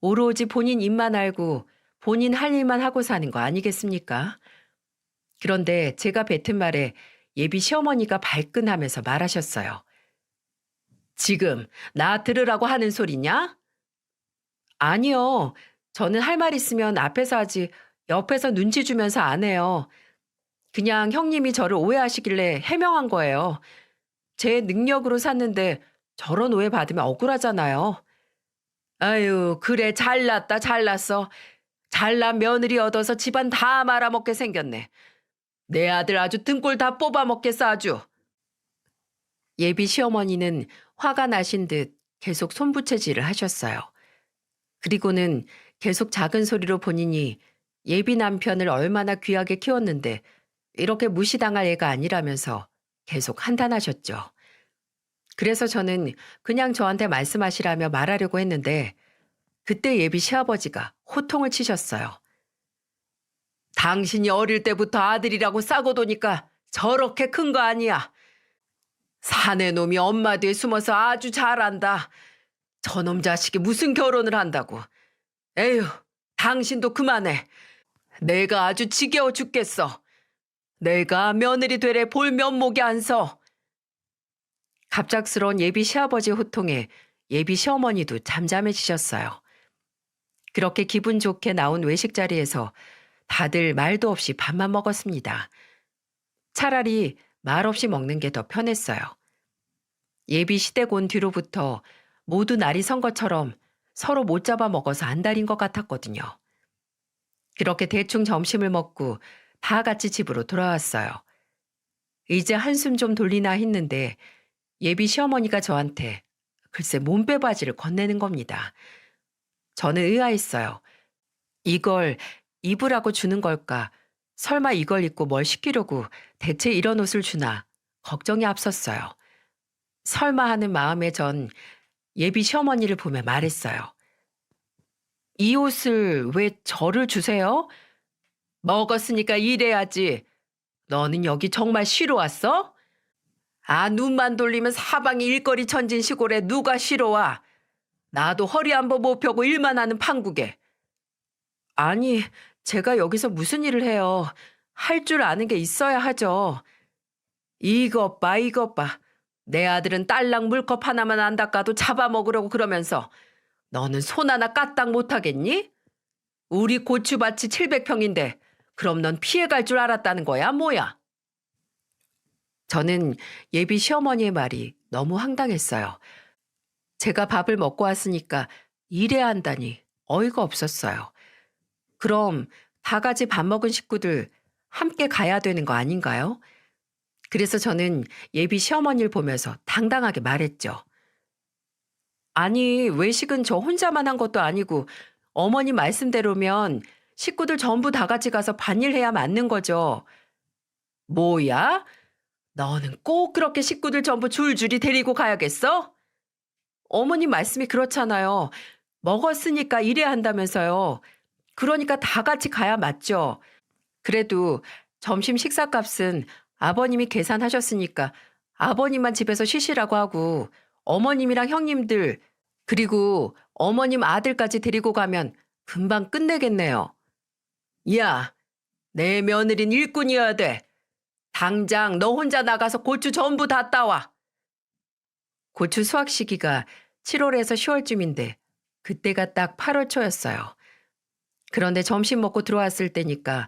오로지 본인 입만 알고 본인 할 일만 하고 사는 거 아니겠습니까? 그런데 제가 뱉은 말에 예비 시어머니가 발끈하면서 말하셨어요. 지금 나 들으라고 하는 소리냐? 아니요. 저는 할 말 있으면 앞에서 하지 옆에서 눈치 주면서 안 해요. 그냥 형님이 저를 오해하시길래 해명한 거예요. 제 능력으로 샀는데 저런 오해 받으면 억울하잖아요. 아유, 그래 잘났다 잘났어. 잘난 며느리 얻어서 집안 다 말아먹게 생겼네. 내 아들 아주 등골 다 뽑아먹겠어 아주. 예비 시어머니는 화가 나신 듯 계속 손부채질을 하셨어요. 그리고는 계속 작은 소리로 본인이 예비 남편을 얼마나 귀하게 키웠는데 이렇게 무시당할 애가 아니라면서 계속 한탄하셨죠. 그래서 저는 그냥 저한테 말씀하시라며 말하려고 했는데 그때 예비 시아버지가 호통을 치셨어요. 당신이 어릴 때부터 아들이라고 싸고 도니까 저렇게 큰 거 아니야. 사내 놈이 엄마 뒤에 숨어서 아주 잘한다. 저놈 자식이 무슨 결혼을 한다고. 에휴, 당신도 그만해. 내가 아주 지겨워 죽겠어. 내가 며느리 되래 볼 면목이 안 서. 갑작스러운 예비 시아버지 호통에 예비 시어머니도 잠잠해지셨어요. 그렇게 기분 좋게 나온 외식 자리에서 다들 말도 없이 밥만 먹었습니다. 차라리 말 없이 먹는 게 더 편했어요. 예비 시댁 온 뒤로부터 모두 날이 선 것처럼 서로 못 잡아 먹어서 안달인 것 같았거든요. 그렇게 대충 점심을 먹고 다 같이 집으로 돌아왔어요. 이제 한숨 좀 돌리나 했는데 예비 시어머니가 저한테 글쎄 몸빼바지를 건네는 겁니다. 저는 의아했어요. 이걸 입으라고 주는 걸까? 설마 이걸 입고 뭘 시키려고 대체 이런 옷을 주나 걱정이 앞섰어요. 설마 하는 마음에 전 예비 시어머니를 보며 말했어요. 이 옷을 왜 저를 주세요? 먹었으니까 일해야지. 너는 여기 정말 쉬러 왔어? 아, 눈만 돌리면 사방이 일거리 천진 시골에 누가 쉬러 와? 나도 허리 한번 못 펴고 일만 하는 판국에. 아니, 제가 여기서 무슨 일을 해요. 할 줄 아는 게 있어야 하죠. 이것 봐, 이것 봐. 내 아들은 딸랑 물컵 하나만 안 닦아도 잡아먹으려고 그러면서 너는 손 하나 까딱 못하겠니? 우리 고추밭이 700평인데 그럼 넌 피해갈 줄 알았다는 거야, 뭐야? 저는 예비 시어머니의 말이 너무 황당했어요. 제가 밥을 먹고 왔으니까 일해야 한다니 어이가 없었어요. 그럼 다 같이 밥 먹은 식구들 함께 가야 되는 거 아닌가요? 그래서 저는 예비 시어머니를 보면서 당당하게 말했죠. 아니, 외식은 저 혼자만 한 것도 아니고 어머니 말씀대로면 식구들 전부 다 같이 가서 반일해야 맞는 거죠. 뭐야? 너는 꼭 그렇게 식구들 전부 줄줄이 데리고 가야겠어? 어머니 말씀이 그렇잖아요. 먹었으니까 일해야 한다면서요. 그러니까 다 같이 가야 맞죠. 그래도 점심 식사값은 아버님이 계산하셨으니까 아버님만 집에서 쉬시라고 하고 어머님이랑 형님들 그리고 어머님 아들까지 데리고 가면 금방 끝내겠네요. 야, 내 며느린 일꾼이어야 돼. 당장 너 혼자 나가서 고추 전부 다 따와. 고추 수확 시기가 7월에서 10월쯤인데 그때가 딱 8월 초였어요. 그런데 점심 먹고 들어왔을 때니까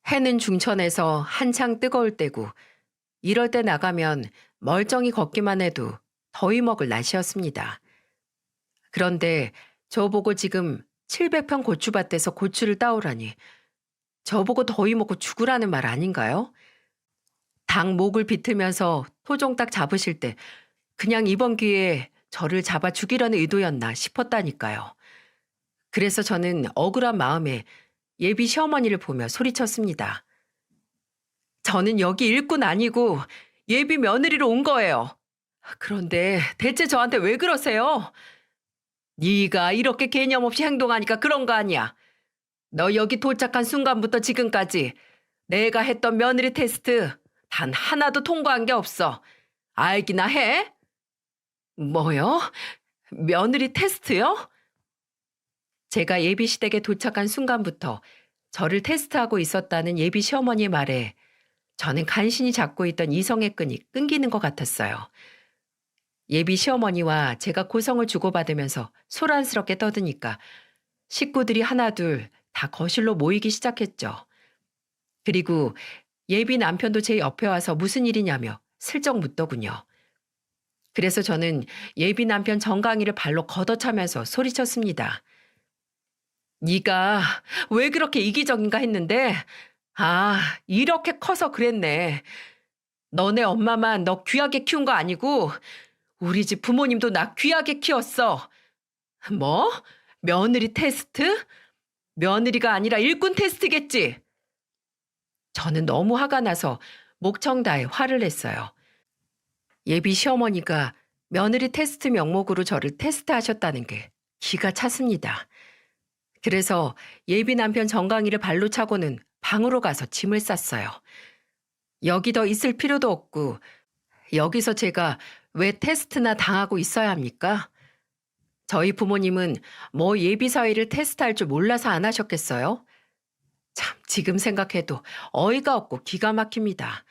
해는 중천에서 한창 뜨거울 때고 이럴 때 나가면 멀쩡히 걷기만 해도 더위 먹을 날씨였습니다. 그런데 저보고 지금 700평 고추밭에서 고추를 따오라니 저보고 더위 먹고 죽으라는 말 아닌가요? 당 목을 비틀면서 토종닭 잡으실 때 그냥 이번 기회에 저를 잡아 죽이려는 의도였나 싶었다니까요. 그래서 저는 억울한 마음에 예비 시어머니를 보며 소리쳤습니다. 저는 여기 일꾼 아니고 예비 며느리로 온 거예요. 그런데 대체 저한테 왜 그러세요? 네가 이렇게 개념 없이 행동하니까 그런 거 아니야. 너 여기 도착한 순간부터 지금까지 내가 했던 며느리 테스트 단 하나도 통과한 게 없어. 알기나 해? 뭐요? 며느리 테스트요? 제가 예비 시댁에 도착한 순간부터 저를 테스트하고 있었다는 예비 시어머니의 말에 저는 간신히 잡고 있던 이성의 끈이 끊기는 것 같았어요. 예비 시어머니와 제가 고성을 주고받으면서 소란스럽게 떠드니까 식구들이 하나둘 다 거실로 모이기 시작했죠. 그리고 예비 남편도 제 옆에 와서 무슨 일이냐며 슬쩍 묻더군요. 그래서 저는 예비 남편 정강이를 발로 걷어차면서 소리쳤습니다. 네가 왜 그렇게 이기적인가 했는데 아, 이렇게 커서 그랬네. 너네 엄마만 너 귀하게 키운 거 아니고 우리 집 부모님도 나 귀하게 키웠어. 뭐? 며느리 테스트? 며느리가 아니라 일꾼 테스트겠지. 저는 너무 화가 나서 목청 다해 화를 냈어요. 예비 시어머니가 며느리 테스트 명목으로 저를 테스트하셨다는 게 기가 찼습니다. 그래서 예비 남편 정강이를 발로 차고는 방으로 가서 짐을 쌌어요. 여기 더 있을 필요도 없고 여기서 제가 왜 테스트나 당하고 있어야 합니까? 저희 부모님은 뭐 예비 사위를 테스트할 줄 몰라서 안 하셨겠어요? 참, 지금 생각해도 어이가 없고 기가 막힙니다.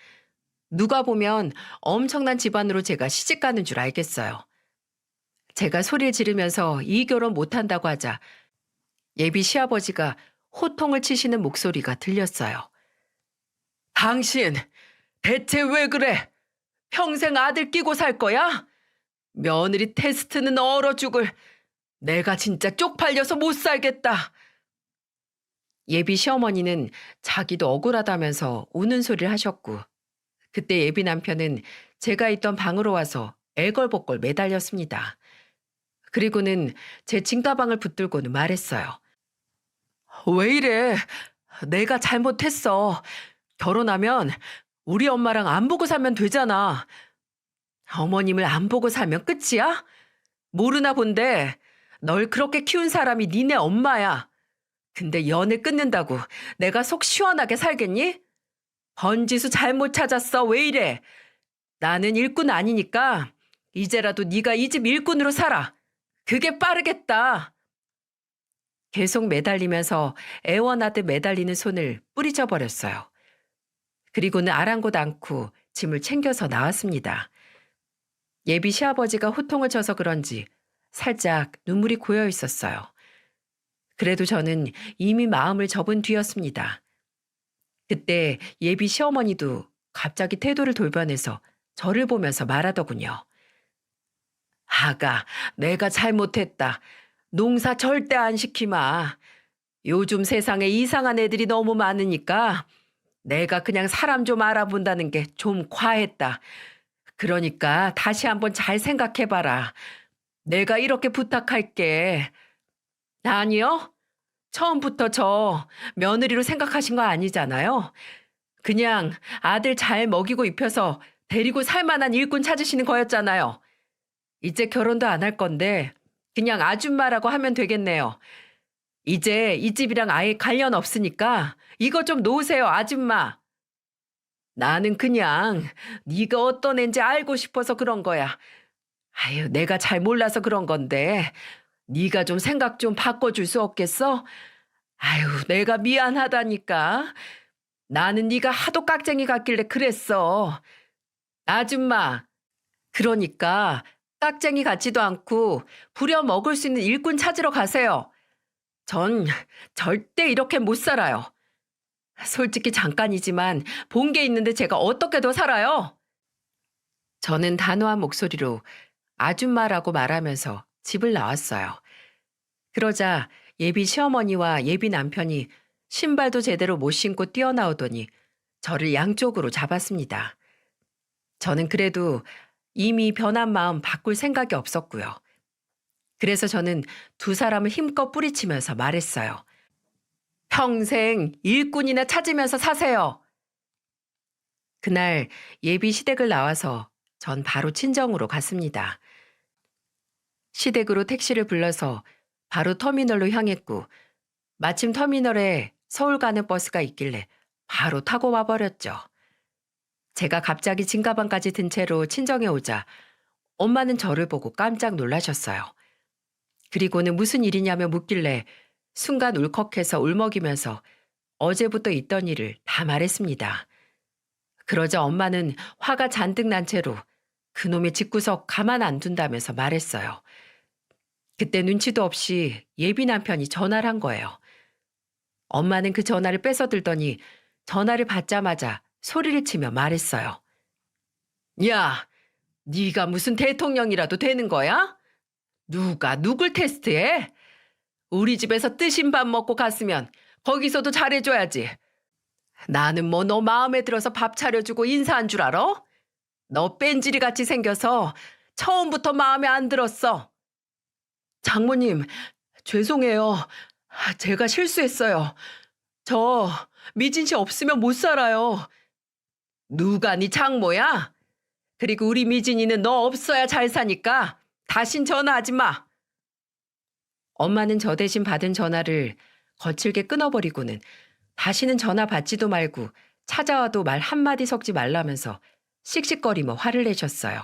누가 보면 엄청난 집안으로 제가 시집 가는 줄 알겠어요. 제가 소리를 지르면서 이 결혼 못한다고 하자 예비 시아버지가 호통을 치시는 목소리가 들렸어요. 당신, 대체 왜 그래? 평생 아들 끼고 살 거야? 며느리 테스트는 얼어 죽을. 내가 진짜 쪽팔려서 못 살겠다. 예비 시어머니는 자기도 억울하다면서 우는 소리를 하셨고, 그때 예비 남편은 제가 있던 방으로 와서 애걸복걸 매달렸습니다. 그리고는 제 짐가방을 붙들고는 말했어요. 왜 이래? 내가 잘못했어. 결혼하면 우리 엄마랑 안 보고 살면 되잖아. 어머님을 안 보고 살면 끝이야? 모르나 본데 널 그렇게 키운 사람이 니네 엄마야. 근데 연애 끊는다고 내가 속 시원하게 살겠니? 번지수 잘못 찾았어. 왜 이래? 나는 일꾼 아니니까 이제라도 네가 이 집 일꾼으로 살아. 그게 빠르겠다. 계속 매달리면서 애원하듯 매달리는 손을 뿌리쳐 버렸어요. 그리고는 아랑곳 않고 짐을 챙겨서 나왔습니다. 예비 시아버지가 호통을 쳐서 그런지 살짝 눈물이 고여 있었어요. 그래도 저는 이미 마음을 접은 뒤였습니다. 그때 예비 시어머니도 갑자기 태도를 돌변해서 저를 보면서 말하더군요. 아가, 내가 잘못했다. 농사 절대 안 시키마. 요즘 세상에 이상한 애들이 너무 많으니까 내가 그냥 사람 좀 알아본다는 게 좀 과했다. 그러니까 다시 한번 잘 생각해봐라. 내가 이렇게 부탁할게. 아니요. 처음부터 저 며느리로 생각하신 거 아니잖아요. 그냥 아들 잘 먹이고 입혀서 데리고 살 만한 일꾼 찾으시는 거였잖아요. 이제 결혼도 안 할 건데 그냥 아줌마라고 하면 되겠네요. 이제 이 집이랑 아예 관련 없으니까 이거 좀 놓으세요, 아줌마. 나는 그냥 네가 어떤 앤지 알고 싶어서 그런 거야. 아유, 내가 잘 몰라서 그런 건데 네가 좀 생각 좀 바꿔줄 수 없겠어? 아유, 내가 미안하다니까. 나는 네가 하도 깍쟁이 같길래 그랬어. 아줌마, 그러니까 깍쟁이 같지도 않고 부려 먹을 수 있는 일꾼 찾으러 가세요. 전 절대 이렇게 못 살아요. 솔직히 잠깐이지만 본 게 있는데 제가 어떻게 더 살아요? 저는 단호한 목소리로 아줌마라고 말하면서 집을 나왔어요. 그러자 예비 시어머니와 예비 남편이 신발도 제대로 못 신고 뛰어나오더니 저를 양쪽으로 잡았습니다. 저는 그래도 이미 변한 마음 바꿀 생각이 없었고요. 그래서 저는 두 사람을 힘껏 뿌리치면서 말했어요. 평생 일꾼이나 찾으면서 사세요. 그날 예비 시댁을 나와서 전 바로 친정으로 갔습니다. 시댁으로 택시를 불러서 바로 터미널로 향했고 마침 터미널에 서울 가는 버스가 있길래 바로 타고 와버렸죠. 제가 갑자기 짐가방까지 든 채로 친정에 오자 엄마는 저를 보고 깜짝 놀라셨어요. 그리고는 무슨 일이냐며 묻길래 순간 울컥해서 울먹이면서 어제부터 있던 일을 다 말했습니다. 그러자 엄마는 화가 잔뜩 난 채로 그놈의 집구석 가만 안 둔다면서 말했어요. 그때 눈치도 없이 예비 남편이 전화를 한 거예요. 엄마는 그 전화를 뺏어들더니 전화를 받자마자 소리를 치며 말했어요. 야, 네가 무슨 대통령이라도 되는 거야? 누가 누굴 테스트해? 우리 집에서 뜨신 밥 먹고 갔으면 거기서도 잘해줘야지. 나는 뭐 너 마음에 들어서 밥 차려주고 인사한 줄 알아? 너 뺀질이 같이 생겨서 처음부터 마음에 안 들었어. 장모님, 죄송해요. 제가 실수했어요. 저 미진 씨 없으면 못 살아요. 누가 네 장모야? 그리고 우리 미진이는 너 없어야 잘 사니까 다신 전화하지 마. 엄마는 저 대신 받은 전화를 거칠게 끊어버리고는 다시는 전화 받지도 말고 찾아와도 말 한마디 섞지 말라면서 씩씩거리며 화를 내셨어요.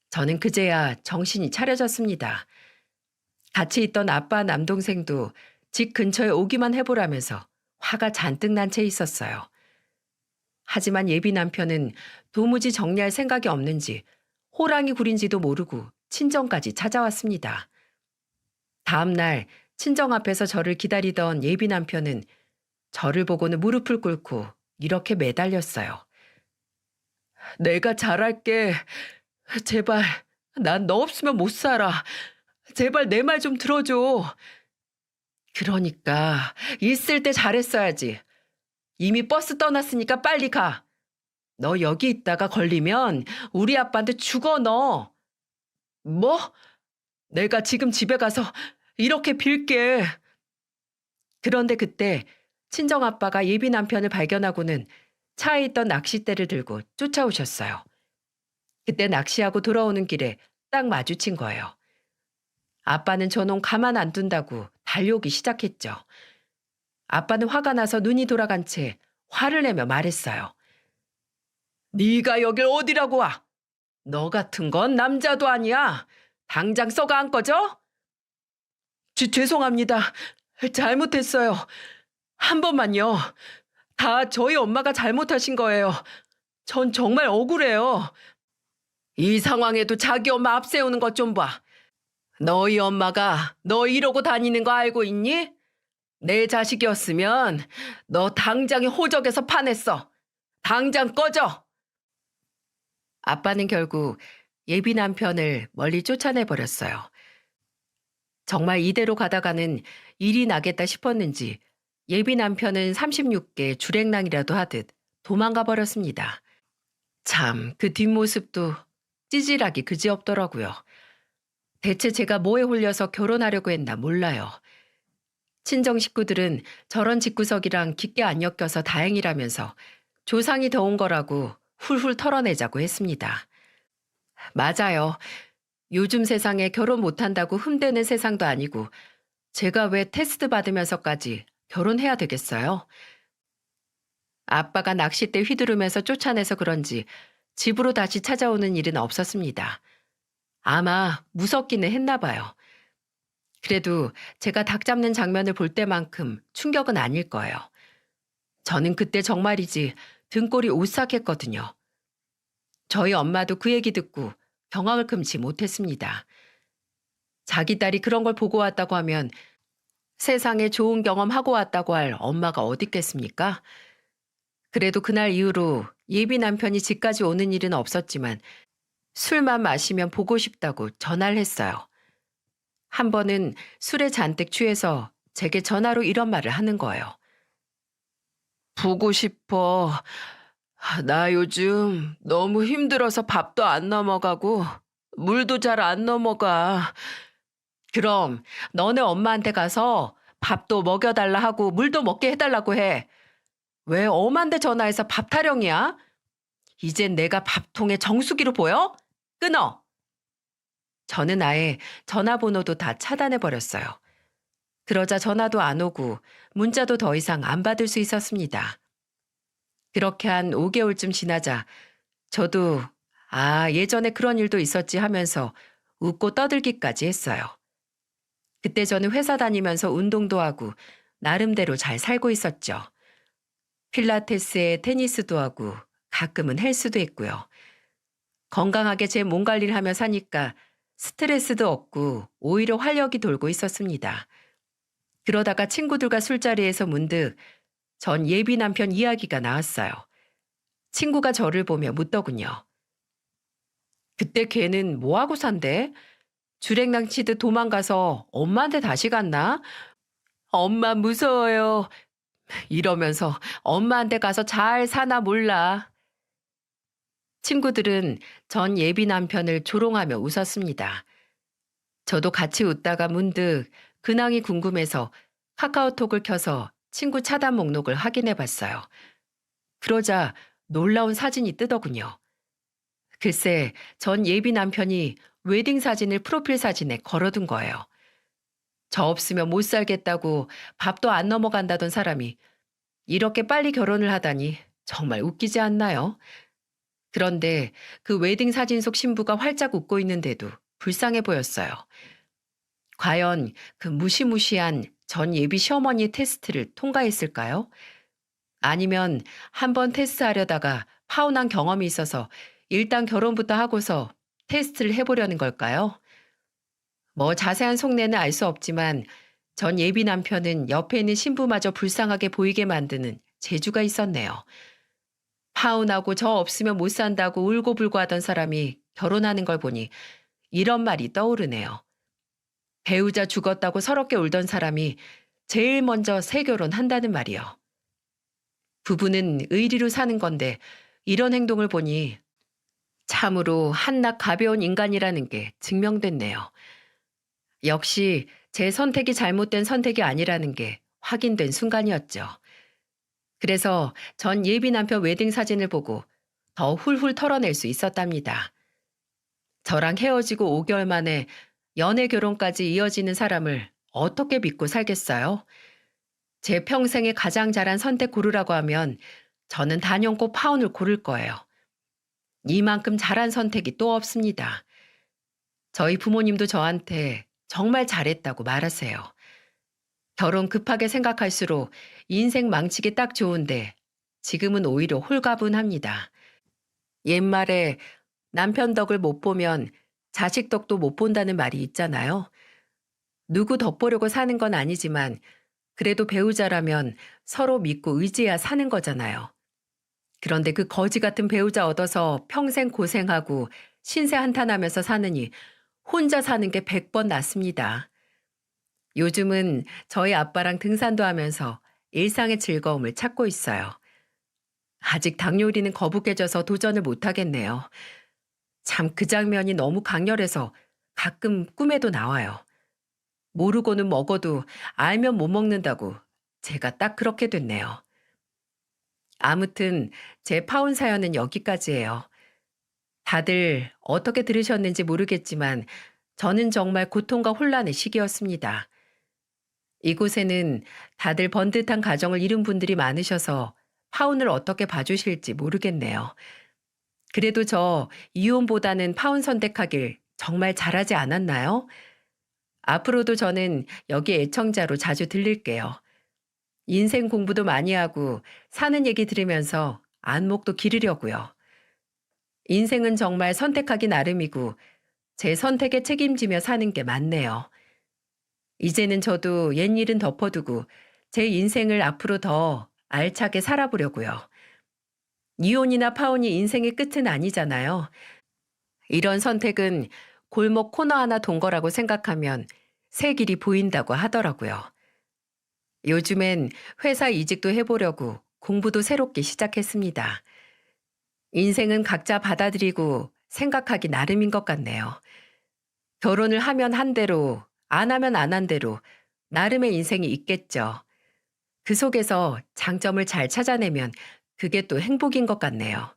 저는 그제야 정신이 차려졌습니다. 같이 있던 아빠 남동생도 집 근처에 오기만 해보라면서 화가 잔뜩 난 채 있었어요. 하지만 예비 남편은 도무지 정리할 생각이 없는지 호랑이 굴인지도 모르고 친정까지 찾아왔습니다. 다음 날 친정 앞에서 저를 기다리던 예비 남편은 저를 보고는 무릎을 꿇고 이렇게 매달렸어요. 내가 잘할게. 제발, 난 너 없으면 못 살아. 제발 내 말 좀 들어줘. 그러니까 있을 때 잘했어야지. 이미 버스 떠났으니까 빨리 가. 너 여기 있다가 걸리면 우리 아빠한테 죽어 너. 뭐? 내가 지금 집에 가서 이렇게 빌게. 그런데 그때 친정아빠가 예비 남편을 발견하고는 차에 있던 낚싯대를 들고 쫓아오셨어요. 그때 낚시하고 돌아오는 길에 딱 마주친 거예요. 아빠는 저놈 가만 안 둔다고 달려오기 시작했죠. 아빠는 화가 나서 눈이 돌아간 채 화를 내며 말했어요. 네가 여길 어디라고 와? 너 같은 건 남자도 아니야. 당장 썩어 안 꺼져? 죄송합니다. 잘못했어요. 한 번만요. 다 저희 엄마가 잘못하신 거예요. 전 정말 억울해요. 이 상황에도 자기 엄마 앞세우는 것 좀 봐. 너희 엄마가 너 이러고 다니는 거 알고 있니? 내 자식이었으면 너 당장에 호적에서 파냈어. 당장 꺼져. 아빠는 결국 예비 남편을 멀리 쫓아내버렸어요. 정말 이대로 가다가는 일이 나겠다 싶었는지 예비 남편은 36개 주랭랑이라도 하듯 도망가 버렸습니다. 참, 그 뒷모습도 찌질하기 그지없더라고요. 대체 제가 뭐에 홀려서 결혼하려고 했나 몰라요. 친정 식구들은 저런 집구석이랑 깊게 안 엮여서 다행이라면서 조상이 더운 거라고 훌훌 털어내자고 했습니다. 맞아요. 요즘 세상에 결혼 못한다고 흠대는 세상도 아니고 제가 왜 테스트 받으면서까지 결혼해야 되겠어요? 아빠가 낚싯대 휘두르면서 쫓아내서 그런지 집으로 다시 찾아오는 일은 없었습니다. 아마 무섭기는 했나 봐요. 그래도 제가 닭 잡는 장면을 볼 때만큼 충격은 아닐 거예요. 저는 그때 정말이지 등골이 오싹했거든요. 저희 엄마도 그 얘기 듣고 경악을 금치 못했습니다. 자기 딸이 그런 걸 보고 왔다고 하면 세상에 좋은 경험하고 왔다고 할 엄마가 어디 있겠습니까? 그래도 그날 이후로 예비 남편이 집까지 오는 일은 없었지만 술만 마시면 보고 싶다고 전화를 했어요. 한 번은 술에 잔뜩 취해서 제게 전화로 이런 말을 하는 거예요. 보고 싶어. 나 요즘 너무 힘들어서 밥도 안 넘어가고 물도 잘 안 넘어가. 그럼 너네 엄마한테 가서 밥도 먹여달라 하고 물도 먹게 해달라고 해. 왜 엄한테 전화해서 밥 타령이야? 이젠 내가 밥통에 정수기로 보여? 끊어. 저는 아예 전화번호도 다 차단해버렸어요. 그러자 전화도 안 오고 문자도 더 이상 안 받을 수 있었습니다. 그렇게 한 5개월쯤 지나자 저도 예전에 그런 일도 있었지 하면서 웃고 떠들기까지 했어요. 그때 저는 회사 다니면서 운동도 하고 나름대로 잘 살고 있었죠. 필라테스에 테니스도 하고 가끔은 헬스도 했고요. 건강하게 제 몸 관리를 하며 사니까 스트레스도 없고 오히려 활력이 돌고 있었습니다. 그러다가 친구들과 술자리에서 문득 전 예비 남편 이야기가 나왔어요. 친구가 저를 보며 묻더군요. 그때 걔는 뭐하고 산대? 주랭랑 치듯 도망가서 엄마한테 다시 갔나? 엄마 무서워요. 이러면서 엄마한테 가서 잘 사나 몰라. 친구들은 전 예비 남편을 조롱하며 웃었습니다. 저도 같이 웃다가 문득 근황이 궁금해서 카카오톡을 켜서 친구 차단 목록을 확인해 봤어요. 그러자 놀라운 사진이 뜨더군요. 글쎄, 전 예비 남편이 웨딩 사진을 프로필 사진에 걸어둔 거예요. 저 없으면 못 살겠다고 밥도 안 넘어간다던 사람이 이렇게 빨리 결혼을 하다니 정말 웃기지 않나요? 그런데 그 웨딩 사진 속 신부가 활짝 웃고 있는데도 불쌍해 보였어요. 과연 그 무시무시한 전 예비 시어머니 테스트를 통과했을까요? 아니면 한번 테스트하려다가 파혼한 경험이 있어서 일단 결혼부터 하고서 테스트를 해보려는 걸까요? 뭐 자세한 속내는 알 수 없지만 전 예비 남편은 옆에 있는 신부마저 불쌍하게 보이게 만드는 재주가 있었네요. 파혼하고 저 없으면 못 산다고 울고불고 하던 사람이 결혼하는 걸 보니 이런 말이 떠오르네요. 배우자 죽었다고 서럽게 울던 사람이 제일 먼저 새 결혼한다는 말이요. 부부는 의리로 사는 건데 이런 행동을 보니 참으로 한낱 가벼운 인간이라는 게 증명됐네요. 역시 제 선택이 잘못된 선택이 아니라는 게 확인된 순간이었죠. 그래서 전 예비 남편 웨딩 사진을 보고 더 훌훌 털어낼 수 있었답니다. 저랑 헤어지고 5개월 만에 연애 결혼까지 이어지는 사람을 어떻게 믿고 살겠어요? 제 평생에 가장 잘한 선택 고르라고 하면 저는 단연코 파혼을 고를 거예요. 이만큼 잘한 선택이 또 없습니다. 저희 부모님도 저한테 정말 잘했다고 말하세요. 결혼 급하게 생각할수록 인생 망치기 딱 좋은데 지금은 오히려 홀가분합니다. 옛말에 남편 덕을 못 보면 자식 덕도 못 본다는 말이 있잖아요. 누구 덕보려고 사는 건 아니지만 그래도 배우자라면 서로 믿고 의지해야 사는 거잖아요. 그런데 그 거지 같은 배우자 얻어서 평생 고생하고 신세 한탄하면서 사느니 혼자 사는 게 100번 낫습니다. 요즘은 저희 아빠랑 등산도 하면서 일상의 즐거움을 찾고 있어요. 아직 닭 요리는 거북해져서 도전을 못 하겠네요. 참 그 장면이 너무 강렬해서 가끔 꿈에도 나와요. 모르고는 먹어도 알면 못 먹는다고 제가 딱 그렇게 됐네요. 아무튼 제 파혼 사연은 여기까지예요. 다들 어떻게 들으셨는지 모르겠지만 저는 정말 고통과 혼란의 시기였습니다. 이곳에는 다들 번듯한 가정을 이룬 분들이 많으셔서 파혼을 어떻게 봐주실지 모르겠네요. 그래도 저 이혼보다는 파혼 선택하길 정말 잘하지 않았나요? 앞으로도 저는 여기 애청자로 자주 들릴게요. 인생 공부도 많이 하고 사는 얘기 들으면서 안목도 기르려고요. 인생은 정말 선택하기 나름이고 제 선택에 책임지며 사는 게 맞네요. 이제는 저도 옛일은 덮어두고 제 인생을 앞으로 더 알차게 살아보려고요. 이혼이나 파혼이 인생의 끝은 아니잖아요. 이런 선택은 골목 코너 하나 돈 거라고 생각하면 새 길이 보인다고 하더라고요. 요즘엔 회사 이직도 해보려고 공부도 새롭게 시작했습니다. 인생은 각자 받아들이고 생각하기 나름인 것 같네요. 결혼을 하면 한 대로, 안 하면 안 한 대로 나름의 인생이 있겠죠. 그 속에서 장점을 잘 찾아내면 그게 또 행복인 것 같네요.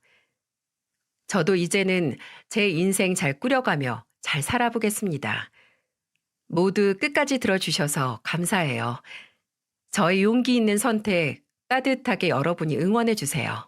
저도 이제는 제 인생 잘 꾸려가며 잘 살아보겠습니다. 모두 끝까지 들어주셔서 감사해요. 저의 용기 있는 선택 따뜻하게 여러분이 응원해 주세요.